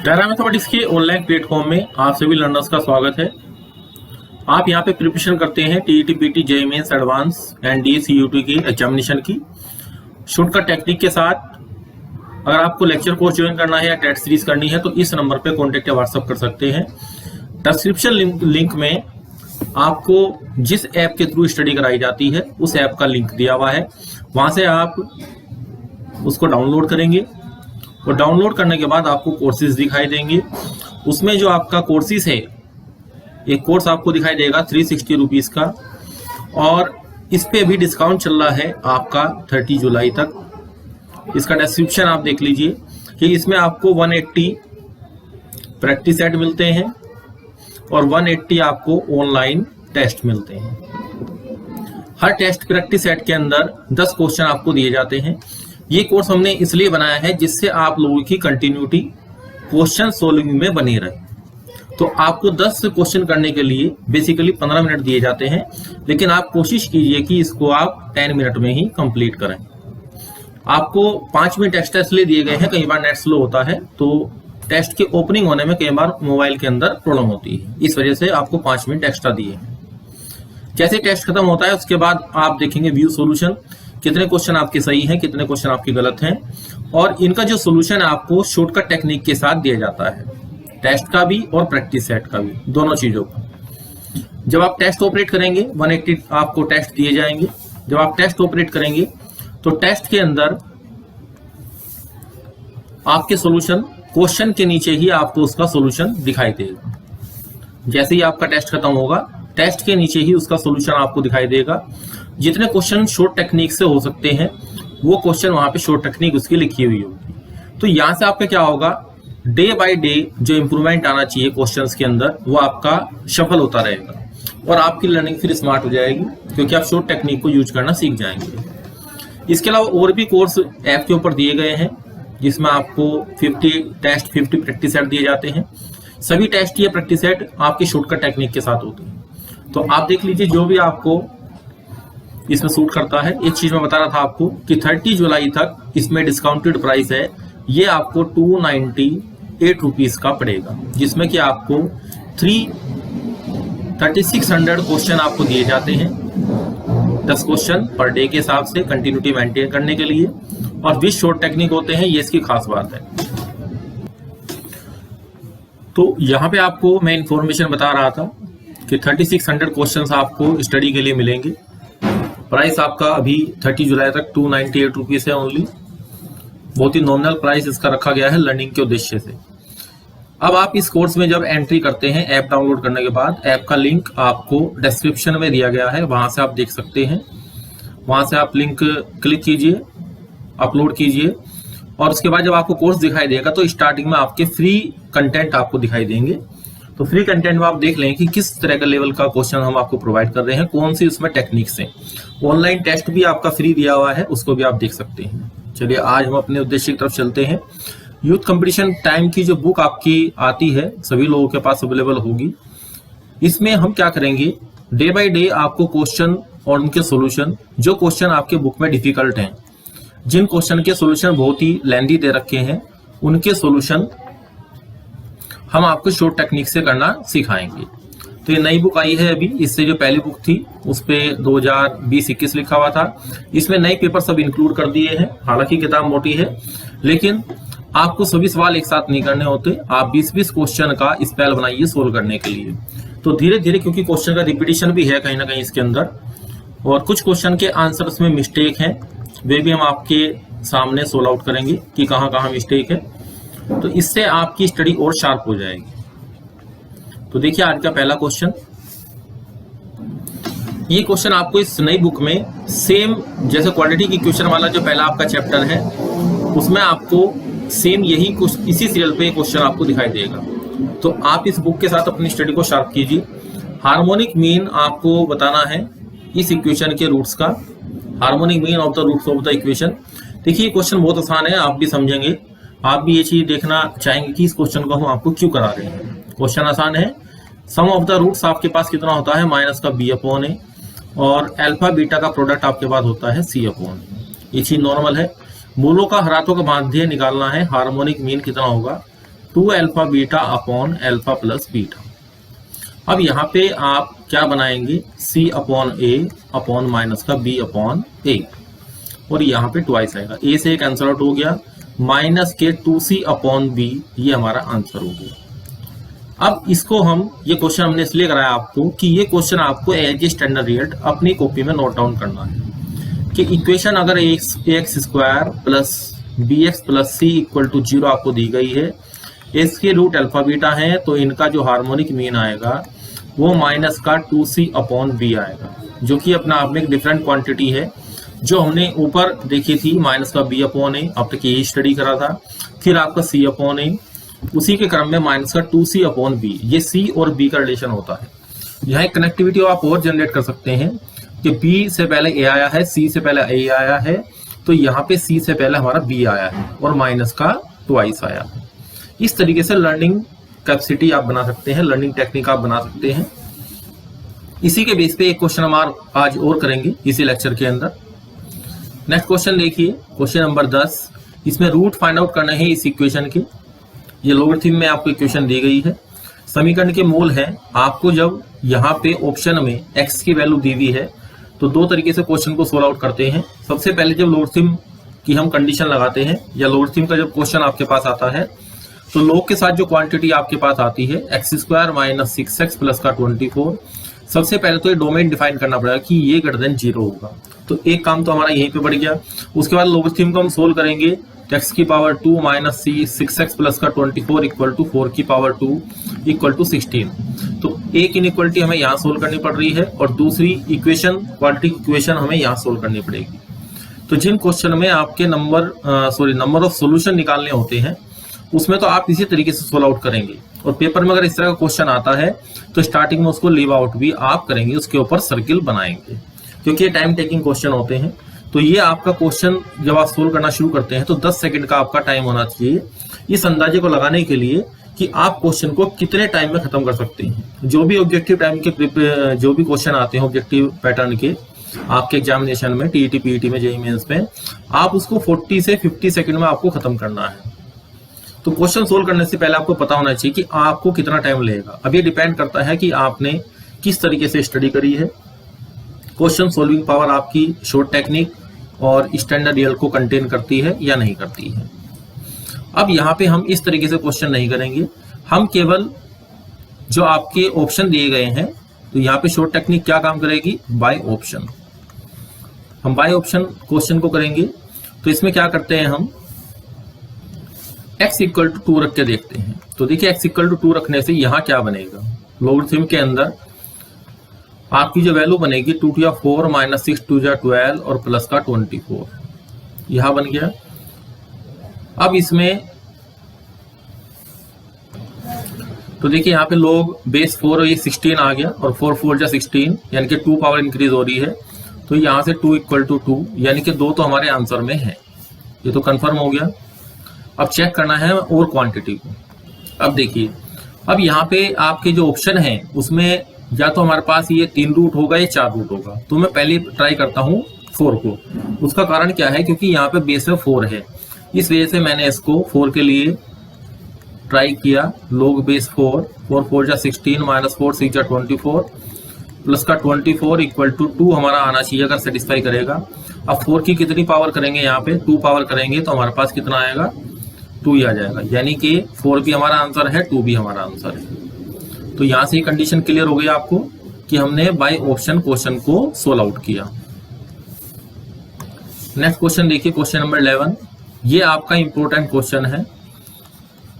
डायरा mathematics के online platform में आप सभी लर्नर्स का स्वागत है। आप यहां पे प्रिपरेशन करते हैं TET, PT, JEE mains, advance and DSUT की एग्जामिनेशन की शॉर्टकट टेक्निक के साथ। अगर आपको लेक्चर कोर्स ज्वाइन करना है या टेस्ट सीरीज करनी है तो इस नंबर पे कॉन्टेक्ट या व्हाट्सअप कर सकते हैं। डिस्क्रिप्शन लिंक में आपको जिस ऐप के थ्रू स्टडी कराई जाती है उस ऐप का लिंक दिया हुआ है, वहां से आप उसको डाउनलोड करेंगे और डाउनलोड करने के बाद आपको कोर्सेज दिखाई देंगे। उसमें जो आपका कोर्सेज है, एक कोर्स आपको दिखाई देगा 360 रुपीज का, और इस पे भी डिस्काउंट चल रहा है आपका 30 जुलाई तक। इसका डिस्क्रिप्शन आप देख लीजिए कि इसमें आपको 180 प्रैक्टिस सेट मिलते हैं और 180 आपको ऑनलाइन टेस्ट मिलते हैं। हर टेस्ट प्रैक्टिस सेट के अंदर 10 क्वेश्चन आपको दिए जाते हैं। ये कोर्स हमने इसलिए बनाया है जिससे आप लोगों की कंटिन्यूटी क्वेश्चन सोल्विंग में बनी रहे। तो आपको 10 क्वेश्चन करने के लिए बेसिकली 15 मिनट दिए जाते हैं, लेकिन आप कोशिश कीजिए कि इसको आप 10 मिनट में ही कंप्लीट करें। आपको 5 मिनट एक्स्ट्रा इसलिए दिए गए हैं, कई बार नेट स्लो होता है तो टेस्ट के ओपनिंग होने में कई बार मोबाइल के अंदर प्रॉब्लम होती है, इस वजह से आपको 5 मिनट एक्स्ट्रा दिए हैं। जैसे टेस्ट खत्म होता है उसके बाद आप देखेंगे व्यू सॉल्यूशन, कितने क्वेश्चन आपके सही हैं, कितने क्वेश्चन आपके गलत हैं, और इनका जो सॉल्यूशन है आपको शॉर्टकट टेक्निक के साथ दिया जाता है, टेस्ट का भी और प्रैक्टिस सेट का भी, दोनों चीजों का। जब आप टेस्ट ऑपरेट करेंगे 180 आपको टेस्ट दिए जाएंगे। जब आप टेस्ट ऑपरेट करेंगे तो टेस्ट के अंदर आपके सॉल्यूशन क्वेश्चन के नीचे ही आपको उसका सॉल्यूशन दिखाई देगा। जैसे ही आपका टेस्ट खत्म होगा, टेस्ट के नीचे ही उसका सॉल्यूशन आपको दिखाई देगा। जितने क्वेश्चन शॉर्ट टेक्निक से हो सकते हैं वो क्वेश्चन वहां पे शॉर्ट टेक्निक उसकी लिखी हुई होगी। तो यहां से आपका क्या होगा, डे बाय डे जो इंप्रूवमेंट आना चाहिए क्वेश्चंस के अंदर वो आपका सफल होता रहेगा और आपकी लर्निंग फिर स्मार्ट हो जाएगी, क्योंकि आप शॉर्ट टेक्निक को यूज करना सीख जाएंगे। इसके अलावा और भी कोर्स ऐप के ऊपर दिए गए हैं जिसमें आपको 50 टेस्ट 50 प्रैक्टिस सेट दिए जाते हैं। सभी टेस्ट या प्रैक्टिस सेट आपके शॉर्टकट टेक्निक के साथ होते हैं। तो आप देख लीजिए जो भी आपको इसमें सूट करता है। एक चीज मैं बता रहा था आपको कि 30 जुलाई तक इसमें डिस्काउंटेड प्राइस है, ये आपको 298 रुपीज का पड़ेगा, जिसमें कि आपको 3600 क्वेश्चन आपको दिए जाते हैं, 10 क्वेश्चन पर डे के हिसाब से कंटिन्यूटी मेंटेन करने के लिए, और 20 शॉर्ट टेक्निक होते हैं, ये इसकी खास बात है। तो यहाँ पे आपको मैं इंफॉर्मेशन बता रहा था कि 3600 क्वेश्चन आपको स्टडी के लिए मिलेंगे। प्राइस आपका अभी 30 जुलाई तक 298 रुपीज है ओनली। बहुत ही नॉमिनल प्राइस इसका रखा गया है लर्निंग के उद्देश्य से। अब आप इस कोर्स में जब एंट्री करते हैं ऐप डाउनलोड करने के बाद, ऐप का लिंक आपको डिस्क्रिप्शन में दिया गया है, वहां से आप देख सकते हैं। वहां से आप लिंक क्लिक कीजिए, अपलोड कीजिए, और उसके बाद जब आपको कोर्स दिखाई देगा तो स्टार्टिंग में आपके फ्री कंटेंट आपको दिखाई देंगे। तो फ्री कंटेंट में आप देख लें कि किस तरह का लेवल का क्वेश्चन हम आपको प्रोवाइड कर रहे हैं, कौन सी उसमें टेक्निक्स हैं। ऑनलाइन टेस्ट भी आपका फ्री दिया हुआ है, उसको भी आप देख सकते हैं। चलिए आज हम अपने उद्देश्य की तरफ चलते हैं। यूथ कंपटीशन टाइम की जो बुक आपकी आती है सभी लोगों के पास अवेलेबल होगी। इसमें हम क्या करेंगे, डे बाय डे आपको क्वेश्चन और उनके सोल्यूशन, जो क्वेश्चन आपके बुक में डिफिकल्ट हैं, जिन क्वेश्चन के सोल्यूशन बहुत ही लेंथी दे रखे हैं, उनके सोल्यूशन हम आपको शॉर्ट टेक्निक से करना सिखाएंगे। तो ये नई बुक आई है अभी, इससे जो पहली बुक थी उस पे 2020-21 लिखा हुआ था। इसमें नए पेपर सब इंक्लूड कर दिए हैं। हालांकि किताब मोटी है, लेकिन आपको सभी सवाल एक साथ नहीं करने होते। आप 20-20 क्वेश्चन का स्पेल बनाइए सोल्व करने के लिए। तो धीरे धीरे, क्योंकि क्वेश्चन का रिपीटिशन भी है कहीं ना कहीं इसके अंदर, और कुछ क्वेश्चन के आंसर्स में मिस्टेक हैं, वे भी हम आपके सामने सोल्व आउट करेंगे कि कहाँ कहाँ मिस्टेक है। तो इससे आपकी स्टडी और शार्प हो जाएगी। तो देखिए आज का पहला क्वेश्चन, ये क्वेश्चन आपको इस नई बुक में सेम जैसे क्वाड्रेटिक इक्वेशन वाला जो पहला आपका चैप्टर है उसमें आपको सेम यही इसी सीरियल पे क्वेश्चन आपको दिखाई देगा। तो आप इस बुक के साथ अपनी स्टडी को शार्प कीजिए। हार्मोनिक मीन आपको बताना है इस इक्वेशन के रूट्स का, harmonic mean of the roots of the equation. देखिए क्वेश्चन बहुत आसान है, आप भी समझेंगे, आप भी ये चीज देखना चाहेंगे कि इस क्वेश्चन को हम आपको क्यों करा रहे हैं। क्वेश्चन आसान है। सम ऑफ द रूट्स आपके पास कितना होता है, माइनस का b/a, और अल्फा बीटा का प्रोडक्ट आपके पास होता है c/a। ये चीज नॉर्मल है। मूलों का हरातों का माध्य निकालना है, हार्मोनिक मीन कितना होगा, 2 alpha beta upon alpha plus beta. अब यहाँ पे आप क्या बनाएंगे, c upon a upon minus का b अपॉन a, और यहाँ पे ट्वाइस आएगा। a से एक आंसर आउट हो गया, माइनस के 2c अपॉन b, ये हमारा आंसर हो गया। अब इसको हम, ये क्वेश्चन हमने इसलिए कराया आपको कि ये क्वेश्चन आपको एज ए स्टैंडर्ड रिजल्ट अपनी कॉपी में नोट डाउन करना है कि इक्वेशन अगर X square plus B X plus C equal to 0 आपको दी गई है, इसके रूट अल्फा बीटा है, तो इनका जो हार्मोनिक मीन आएगा वो माइनस का 2c अपॉन बी आएगा, जो कि अपना आप में एक डिफरेंट क्वांटिटी है जो हमने ऊपर देखी थी, माइनस का b अपॉन ए, अब तक यही स्टडी करा था। फिर आपका c अपॉन ए, उसी के क्रम में माइनस का 2c अपॉन बी, ये c और b का रिलेशन होता है। यहाँ एक कनेक्टिविटी आप और जनरेट कर सकते हैं कि b से पहले a आया है, c से पहले a आया है, तो यहाँ पे c से पहले हमारा b आया है और माइनस का ट्वाइस आया है। इस तरीके से लर्निंग कैपेसिटी आप बना सकते हैं, लर्निंग टेक्निक आप बना सकते हैं। इसी के बेस पे एक क्वेश्चन हम आज और करेंगे इसी लेक्चर के अंदर। नेक्स्ट क्वेश्चन देखिए, क्वेश्चन नंबर 10। इसमें रूट फाइंड आउट करना है इस इक्वेशन के। ये लोगरिथम में आपको इक्वेशन दी गई है, समीकरण के मूल है। आपको जब यहाँ पे ऑप्शन में x की वैल्यू दी हुई है तो दो तरीके से क्वेश्चन को सोल्व आउट करते हैं। सबसे पहले जब लोगरिथम की हम कंडीशन लगाते हैं या लोगरिथम का जब क्वेश्चन आपके पास आता है तो लॉग के साथ जो क्वांटिटी आपके पास आती है x square minus 6x plus का 24, सबसे पहले तो ये डोमेन डिफाइन करना पड़ेगा कि ये ग्रेटर देन 0 होगा। तो एक काम तो हमारा यहीं पे बढ़ गया। उसके बाद लोगरिथम को हम सोल्व करेंगे, x की पावर 2 माइनस 6x प्लस का 24 इक्वल टू 4 की पावर 2 इक्वल टू 16। तो एक इनइक्वलिटी हमें यहाँ सोल्व करनी पड़ रही है और दूसरी इक्वेशन, क्वाड्रेटिक इक्वेशन हमें यहाँ सोल्व करनी पड़ेगी। तो जिन क्वेश्चन में आपके नंबर ऑफ सोल्यूशन निकालने होते हैं उसमें तो आप इसी तरीके से सोल्व आउट करेंगे, और पेपर में अगर इस तरह का क्वेश्चन आता है तो स्टार्टिंग में उसको लीव आउट भी आप करेंगे, उसके ऊपर सर्किल बनाएंगे, क्योंकि ये टाइम टेकिंग क्वेश्चन होते हैं। तो ये आपका क्वेश्चन जब आप सोल्व करना शुरू करते हैं तो 10 सेकंड का आपका टाइम होना चाहिए इस अंदाजे को लगाने के लिए कि आप क्वेश्चन को कितने टाइम में खत्म कर सकते हैं। जो भी ऑब्जेक्टिव टाइम के जो भी क्वेश्चन आते हैं ऑब्जेक्टिव पैटर्न के आपके एग्जामिनेशन में, टीईटी पीईटी में, जेईई मेंस में, आप उसको 40 से 50 सेकंड में आपको खत्म करना है। तो क्वेश्चन सोल्व करने से पहले आपको पता होना चाहिए कि आपको कितना टाइम लगेगा। अब ये डिपेंड करता है कि आपने किस तरीके से स्टडी करी है। क्वेश्चन सोल्विंग पावर आपकी शॉर्ट टेक्निक और स्टैंडर्ड रियल को कंटेन करती है या नहीं करती है। अब यहाँ पे हम इस तरीके से क्वेश्चन नहीं करेंगे, हम केवल जो आपके ऑप्शन दिए गए हैं, तो यहाँ पे शॉर्ट टेक्निक क्या काम करेगी, बाय ऑप्शन। हम बाय ऑप्शन क्वेश्चन को करेंगे। तो इसमें क्या करते हैं, हम x इक्वल टू 2 रख के देखते हैं। तो देखिए x इक्वल टू 2 रखने से यहाँ क्या बनेगा, लोगरिथम के अंदर आपकी जो वैल्यू बनेगी 2 टू 4 माइनस 6 टू 12 और प्लस का 24, यहां बन गया। अब इसमें तो देखिए यहाँ पे लोग बेस 4 और ये 16 आ गया, और 4 4 जा 16, यानी कि 2 पावर इंक्रीज हो रही है। तो यहाँ से 2 इक्वल टू 2, यानी कि 2 तो हमारे आंसर में है, ये तो कंफर्म हो गया। अब चेक करना है और क्वांटिटी को। अब देखिए, अब यहाँ पे आपके जो ऑप्शन है उसमें या तो हमारे पास ये 3 रूट होगा या 4 रूट होगा। तो मैं पहले ट्राई करता हूँ 4 को। उसका कारण क्या है, क्योंकि यहाँ पे बेस में 4 है, इस वजह से मैंने इसको 4 के लिए ट्राई किया। लोग बेस 4 4 जा 16 माइनस 4 6 जा 24 प्लस का 24 इक्वल टू 2 हमारा आना चाहिए अगर सेटिस्फाई करेगा। अब 4 की कितनी पावर करेंगे, यहाँ पे 2 पावर करेंगे तो हमारे पास कितना आएगा, 2 ही आ जाएगा। यानी कि 4 भी हमारा आंसर है, 2 भी हमारा आंसर है। तो यहां से कंडीशन क्लियर हो गई आपको कि हमने बाय ऑप्शन क्वेश्चन को सोल्व आउट किया। नेक्स्ट क्वेश्चन देखिए, क्वेश्चन नंबर 11। ये आपका इंपॉर्टेंट क्वेश्चन है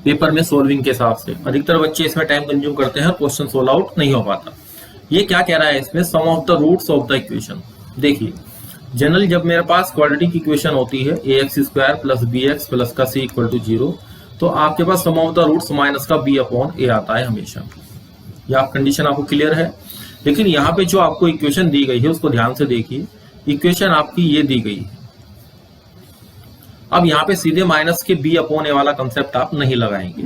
पेपर में सोल्विंग के हिसाब से। अधिकतर बच्चे इसमें टाइम कंज्यूम करते हैं और क्वेश्चन सोल्व आउट नहीं हो पाता। ये क्या कह रहा है इसमें, sum of the roots of the equation. देखिए, जनरली जब मेरे पास क्वाड्रेटिक इक्वेशन होती है ax square plus bx plus का c इक्वल टू 0, तो आपके पास sum of the roots minus का b अपॉन a आता है हमेशा। यह आप कंडीशन आपको क्लियर है। लेकिन यहाँ पे जो आपको इक्वेशन दी गई है उसको ध्यान से देखिए। इक्वेशन आपकी ये दी गई है। अब यहाँ पे सीधे माइनस के b अपॉन a वाला कंसेप्ट आप नहीं लगाएंगे।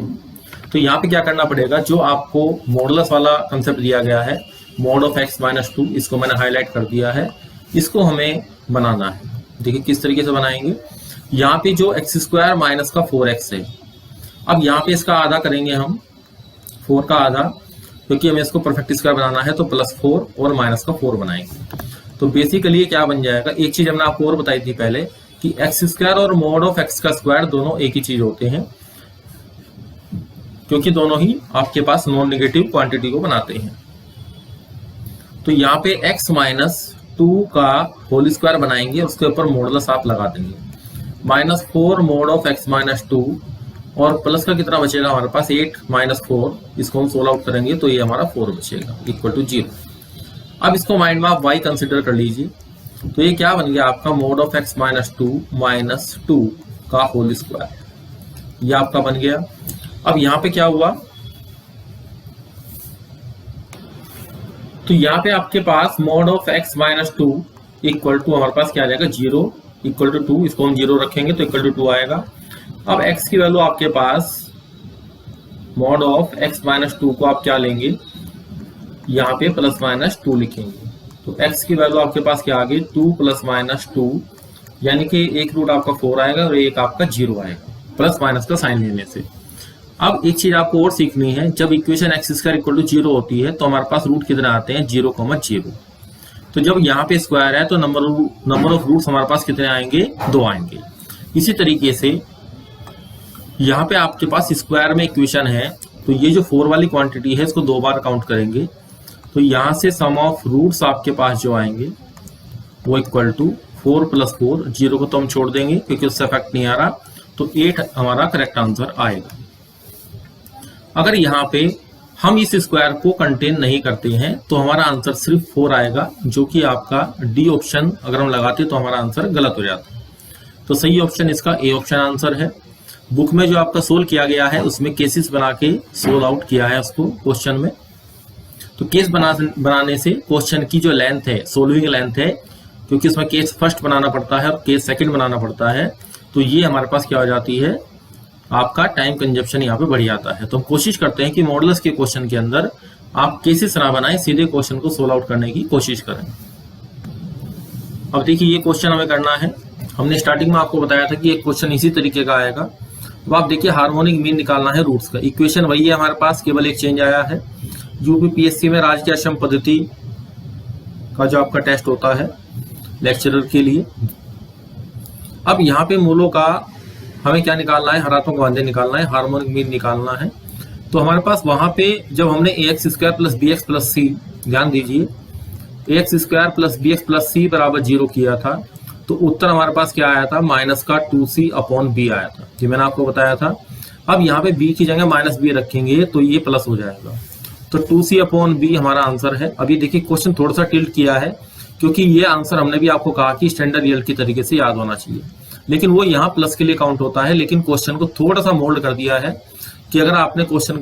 तो यहाँ पे क्या करना पड़ेगा, जो आपको मॉडुलस वाला कंसेप्ट दिया गया है, मॉड ऑफ x माइनस 2, इसको मैंने हाईलाइट कर दिया है, इसको हमें बनाना है। देखिए किस तरीके से बनाएंगे। यहाँ पे जो x स्क्वायर माइनस का 4x है, अब यहाँ पे इसका आधा करेंगे हम, 4 का आधा, क्योंकि हमें इसको परफेक्ट स्क्वायर बनाना है तो +4 और माइनस का 4 बनाएंगे। तो बेसिकली क्या बन जाएगा, एक चीज हमने आपको और बताई थी पहले कि x² और mod ऑफ x का स्क्वायर दोनों एक ही चीज होते हैं, क्योंकि दोनों ही आपके पास नॉन नेगेटिव क्वांटिटी को बनाते हैं। तो यहाँ पे x - 2 का होल स्क्वायर बनाएंगे, उसके ऊपर मॉडुलस आप लगा देंगे, -4 mod ऑफ x - 2 और प्लस का कितना बचेगा हमारे पास 8 - 4, इसको हम सोल्व आउट करेंगे तो ये हमारा 4 बचेगा इक्वल टू 0। अब इसको माइंड में आप y कंसिडर कर लीजिए, तो ये क्या बन गया आपका mod ऑफ x - 2 - 2 का होल स्क्वायर, ये आपका बन गया। अब यहाँ पे क्या हुआ, तो यहाँ पे आपके पास mod of x - 2 equal to हमारे पास क्या आ जाएगा 0 इक्वल टू 2, इसको हम 0 रखेंगे तो इक्वल टू 2 आएगा। अब x की वैल्यू आपके पास mod ऑफ x - 2 को आप क्या लेंगे, यहाँ पे +-2 लिखेंगे, तो x की वैल्यू आपके पास क्या आ गई 2 + -2, यानी कि एक रूट आपका 4 आएगा और एक आपका 0 आएगा, प्लस माइनस का साइन लेने से। अब एक चीज आपको और सीखनी है, जब इक्वेशन x² = 0 होती है तो हमारे पास रूट कितने आते हैं 0, 0। तो जब यहाँ पे स्क्वायर है तो नंबर ऑफ रूट्स हमारे पास कितने आएंगे 2 आएंगे। इसी तरीके से यहाँ पे आपके पास स्क्वायर में इक्वेशन है, तो ये जो 4 वाली क्वांटिटी है इसको 2 बार काउंट करेंगे, तो यहाँ से सम ऑफ रूट्स आपके पास जो आएंगे वो इक्वल टू 4 + 4, 0 को तो हम छोड़ देंगे क्योंकि उससे इफेक्ट नहीं आ रहा, तो 8 हमारा करेक्ट आंसर आएगा। अगर यहाँ पे हम इस स्क्वायर को कंटेन नहीं करते हैं तो हमारा आंसर सिर्फ 4 आएगा, जो कि आपका डी ऑप्शन अगर हम लगाते तो हमारा आंसर गलत हो जाता। तो सही ऑप्शन इसका ए ऑप्शन आंसर है। बुक में जो आपका सोल्व किया गया है उसमें केसेस बना के सोल्व आउट किया है उसको क्वेश्चन में। तो केस बनाने से क्वेश्चन की जो लेंथ है, सोल्विंग लेंथ है, क्योंकि उसमें केस फर्स्ट बनाना पड़ता है और केस सेकंड बनाना पड़ता है, तो ये हमारे पास क्या हो जाती है, आपका टाइम कंजप्शन यहाँ पे बढ़ जाता है। तो हम कोशिश करते हैं कि मॉडुलस के क्वेश्चन के अंदर आप केसेस ना बनाएं, सीधे क्वेश्चन को सोल्व आउट करने की कोशिश करें। अब देखिए ये क्वेश्चन हमें करना है, हमने स्टार्टिंग में आपको बताया था कि एक क्वेश्चन इसी तरीके का आएगा। अब आप देखिए हार्मोनिक मीन निकालना है रूट्स का, इक्वेशन वही है हमारे पास, केवल एक चेंज आया है। यूपीपीएससी में राजकीय आश्रम पद्धति का जो आपका टेस्ट होता है लेक्चरर के लिए। अब यहाँ पे मूलों का हमें क्या निकालना है, हरातों का वांदे निकालना है, हार्मोनिक मीन निकालना है। तो हमारे पास वहां पे जब हमने ax² + bx + c, ध्यान दीजिए, ax² + bx + c = 0 किया था, तो उत्तर हमारे पास क्या आया था -2c/b आया था, ये मैंने आपको बताया था। अब यहाँ पे b की जगह -b रखेंगे तो ये प्लस हो जाएगा, तो 2c/b हमारा आंसर है। अभी देखिए क्वेश्चन थोड़ा सा टिल्ट किया है, क्योंकि ये आंसर हमने भी आपको कहा कि स्टैंडर्ड रिजल्ट की तरीके से याद होना चाहिए, लेकिन वो यहाँ प्लस के लिए काउंट होता है, लेकिन क्वेश्चन को थोड़ा सा मोल्ड कर दिया है कि अगर आपने क्वेश्चन